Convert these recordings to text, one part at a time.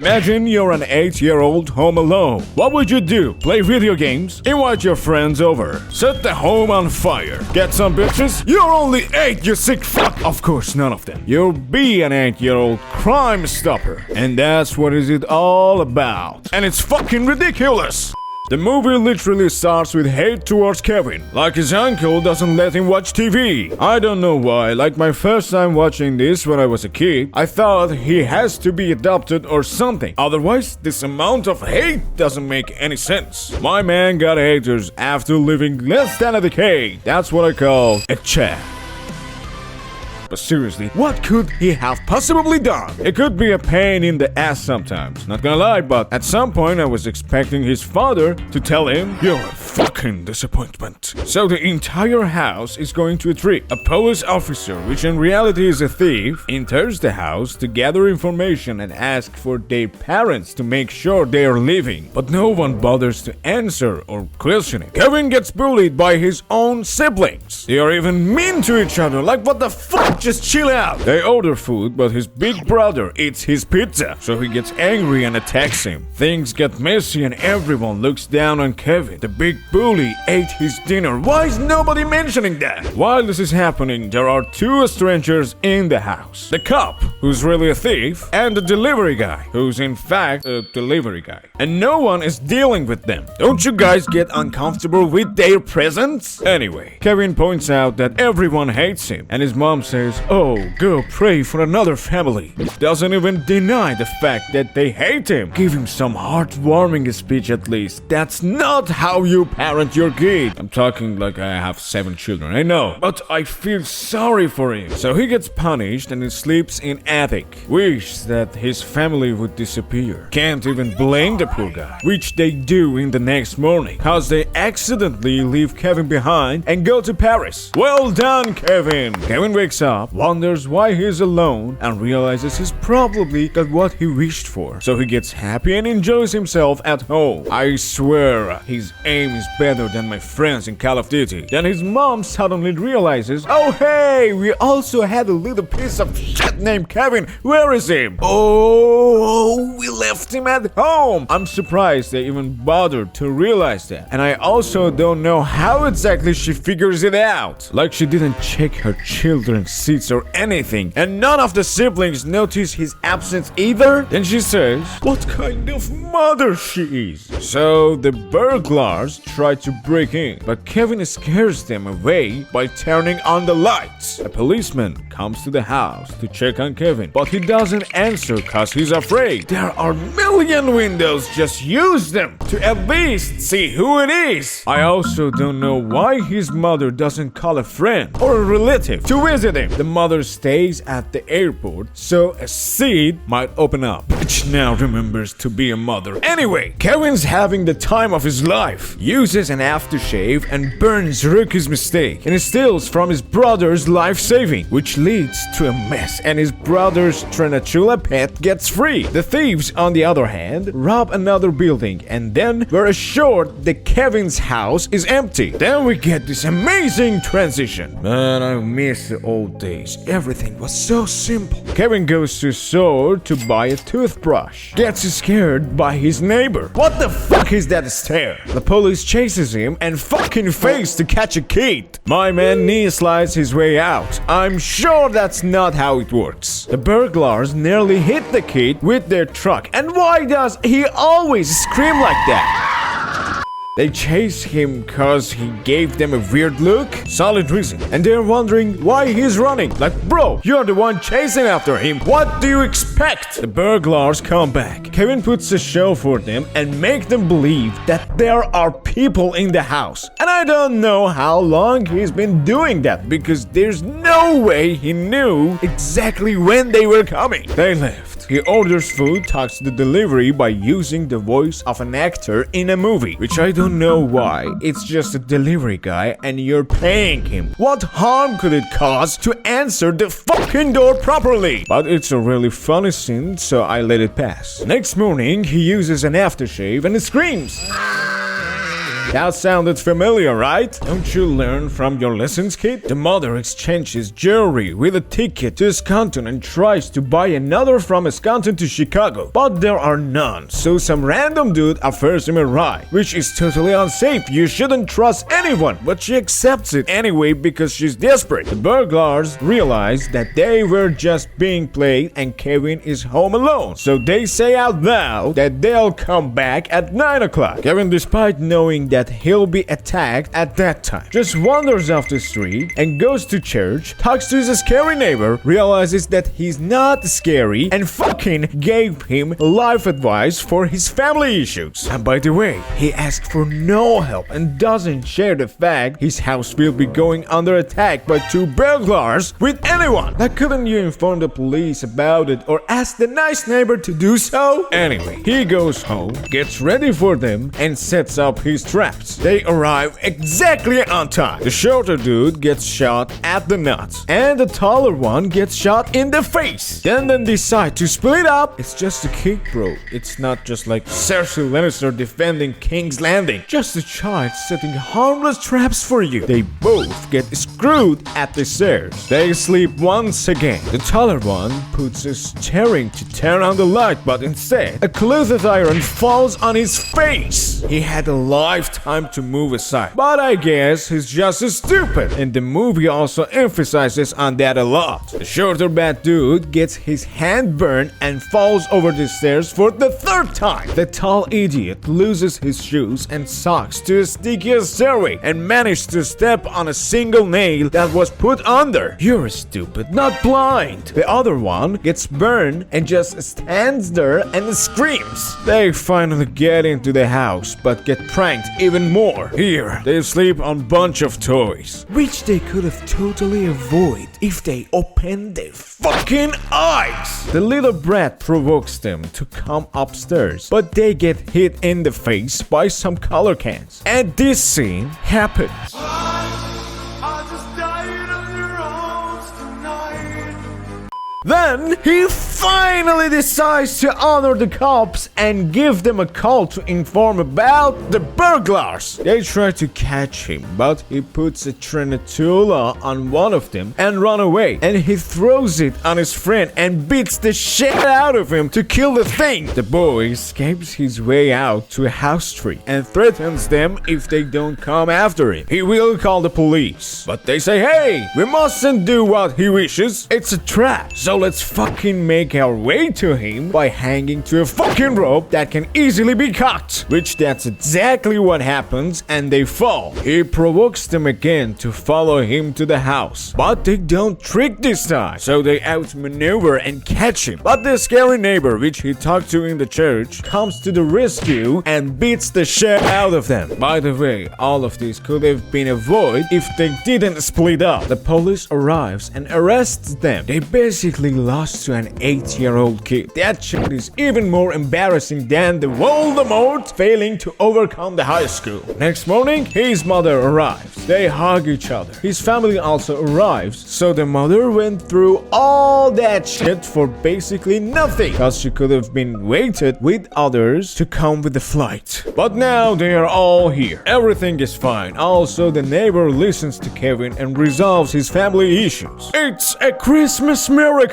Imagine you're an 8-year-old home alone. What would you do? Play video games? Invite your friends over? Set the home on fire? Get some bitches? You're only 8, you sick fuck! Of course, none of them. You'll be an 8-year-old crime stopper. And that's what is it all about. And it's fucking ridiculous! The movie literally starts with hate towards Kevin, like his uncle doesn't let him watch TV. I don't know why, like my first time watching this when I was a kid, I thought he has to be adopted or something. Otherwise, this amount of hate doesn't make any sense. My man got haters after living less than a decade. That's what I call a chat. But seriously, what could he have possibly done? It could be a pain in the ass sometimes, not gonna lie, but at some point I was expecting his father to tell him, "You're a fucking disappointment." So the entire house is going to a trip. A police officer, which in reality is a thief, enters the house to gather information and ask for their parents to make sure they are leaving. But no one bothers to answer or question it. Kevin gets bullied by his own siblings. They are even mean to each other, like what the fuck? Just chill out. They order food, but his big brother eats his pizza, so he gets angry and attacks him. Things get messy and everyone looks down on Kevin. The big bully ate his dinner. Why is nobody mentioning that? While this is happening, there are two strangers in the house. The cop, who's really a thief, and the delivery guy, who's in fact a delivery guy. And no one is dealing with them. Don't you guys get uncomfortable with their presence? Anyway, Kevin points out that everyone hates him, and his mom says, "Oh, go pray for another family." Doesn't even deny the fact that they hate him. Give him some heartwarming speech at least. That's not how you parent your kid. I'm talking like I have 7 children, I know. But I feel sorry for him. So he gets punished and he sleeps in attic. Wishes that his family would disappear. Can't even blame the poor guy. Which they do in the next morning. Cause they accidentally leave Kevin behind and go to Paris. Well done, Kevin. Kevin wakes up, wonders why he's alone, and realizes he's probably got what he wished for. So he gets happy and enjoys himself at home. I swear, his aim is better than my friends in Call of Duty. Then his mom suddenly realizes, "Oh hey, we also had a little piece of shit named Kevin. Where is him?" "Oh, we left him at home." I'm surprised they even bothered to realize that. And I also don't know how exactly she figures it out. Like she didn't check her children's seats or anything, and none of the siblings notice his absence either. Then she says, what kind of mother she is. So the burglars try to break in, but Kevin scares them away by turning on the lights. A policeman comes to the house to check on Kevin, but he doesn't answer cause he's afraid. There are million windows, just use them to at least see who it is. I also don't know why his mother doesn't call a friend or a relative to visit him. The mother stays at the airport, so a seed might open up, which now remembers to be a mother. Anyway, Kevin's having the time of his life, uses an aftershave and burns Rookie's mistake, and steals from his brother's life saving, which leads to a mess, and his brother's Trenachula pet gets free. The thieves, on the other hand, rob another building, and then we're assured that Kevin's house is empty. Then we get this amazing transition. Man, I miss the old days. Everything was so simple. Kevin goes to store to buy a toothbrush. Gets scared by his neighbor. What the fuck is that stare? The police chases him and fucking fails to catch a kid. My man knee slides his way out. I'm sure that's not how it works. The burglars nearly hit the kid with their truck. And why does he always scream like that? They chase him cause he gave them a weird look? Solid reason. And they're wondering why he's running. Like, bro, you're the one chasing after him. What do you expect? The burglars come back. Kevin puts a show for them and make them believe that there are people in the house. And I don't know how long he's been doing that because there's no way he knew exactly when they were coming. They left. He orders food, talks to the delivery by using the voice of an actor in a movie, which I don't know why. It's just a delivery guy and you're paying him. What harm could it cause to answer the fucking door properly? But it's a really funny scene, so I let it pass. Next morning, he uses an aftershave and screams. That sounded familiar, right? Don't you learn from your lessons, kid? The mother exchanges jewelry with a ticket to Wisconsin and tries to buy another from Wisconsin to Chicago, but there are none, so some random dude offers him a ride, which is totally unsafe. You shouldn't trust anyone, but she accepts it anyway because she's desperate. The burglars realize that they were just being played and Kevin is home alone, so they say out loud that they'll come back at 9 o'clock. Kevin, despite knowing that he'll be attacked at that time, just wanders off the street and goes to church, talks to his scary neighbor, realizes that he's not scary, and fucking gave him life advice for his family issues. And by the way, he asked for no help and doesn't share the fact his house will be going under attack by 2 burglars with anyone. Like, couldn't you inform the police about it or ask the nice neighbor to do so? Anyway, he goes home, gets ready for them, and sets up his traps. They arrive exactly on time. The shorter dude gets shot at the nuts, and the taller one gets shot in the face. Then they decide to split up. It's just a kick, bro. It's not just like Cersei Lannister defending King's Landing. Just a child setting harmless traps for you. They both get screwed at the stairs. They sleep once again. The taller one puts a steering to turn on the light, but instead, a clothes iron falls on his face. He had a lifetime to move aside, but I guess he's just stupid. And the movie also emphasizes on that a lot. The shorter bad dude gets his hand burned and falls over the stairs for the 3rd time. The tall idiot loses his shoes and socks to a sticky stairway and managed to step on a single nail that was put under. You're stupid, not blind. The other one gets burned and just stands there and screams. They finally get into the house but get pranked even more. Here, they sleep on a bunch of toys, which they could have totally avoided if they opened their fucking eyes. The little brat provokes them to come upstairs, but they get hit in the face by some color cans. And this scene happens. Then he finally decides to honor the cops and give them a call to inform about the burglars. They try to catch him, but he puts a Trinitula on one of them and run away. And he throws it on his friend and beats the shit out of him to kill the thing. The boy escapes his way out to a house tree and threatens them if they don't come after him. He will call the police, but they say, hey, we mustn't do what he wishes. It's a trap. So let's fucking make our way to him by hanging to a fucking rope that can easily be cut. Which that's exactly what happens, and they fall. He provokes them again to follow him to the house, but they don't trick this time. So they outmaneuver and catch him. But the scary neighbor, which he talked to in the church, comes to the rescue and beats the shit out of them. By the way, all of this could have been avoided if they didn't split up. The police arrives and arrests them. They basically lost to an 8-year-old kid. That shit is even more embarrassing than the Voldemort failing to overcome the high school. Next morning, his mother arrives. They hug each other. His family also arrives, so the mother went through all that shit for basically nothing, because she could have been waited with others to come with the flight. But now they are all here. Everything is fine. Also, the neighbor listens to Kevin and resolves his family issues. It's a Christmas miracle!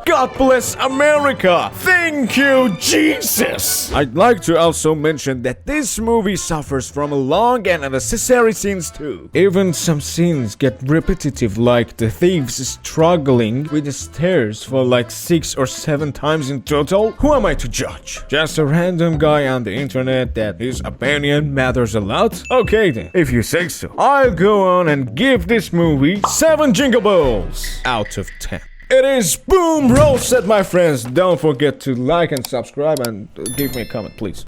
God bless America! Thank you, Jesus! I'd like to also mention that this movie suffers from a long and unnecessary scenes too. Even some scenes get repetitive, like the thieves struggling with the stairs for like 6 or 7 times in total. Who am I to judge? Just a random guy on the internet that his opinion matters a lot? Okay then, if you say so. I'll go on and give this movie 7 Jingle Balls out of 10. It is boom roasted, my friends. Don't forget to like and subscribe and give me a comment, please.